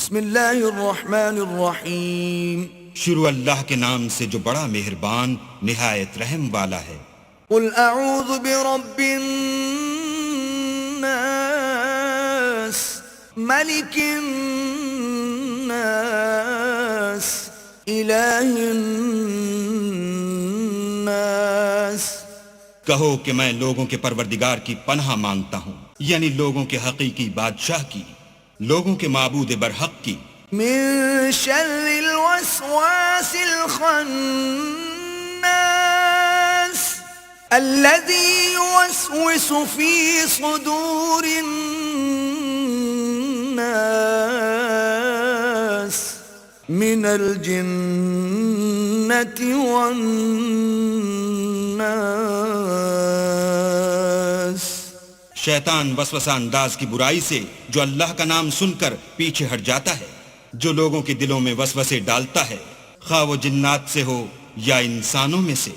بسم اللہ الرحمن الرحیم شروع اللہ کے نام سے جو بڑا مہربان نہایت رحم والا ہے۔ قل اعوذ برب الناس ملک الناس الہ الناس۔ کہو کہ میں لوگوں کے پروردگار کی پناہ مانگتا ہوں، یعنی لوگوں کے حقیقی بادشاہ کی، لوگوں کے معبود برحق کی، من شر الوسواس الخناس الذي يوسوس في صدور الناس من الجنة والناس۔ شیطان وسوسہ انداز کی برائی سے جو اللہ کا نام سن کر پیچھے ہٹ جاتا ہے، جو لوگوں کے دلوں میں وسوسے ڈالتا ہے، خواہ وہ جنات سے ہو یا انسانوں میں سے۔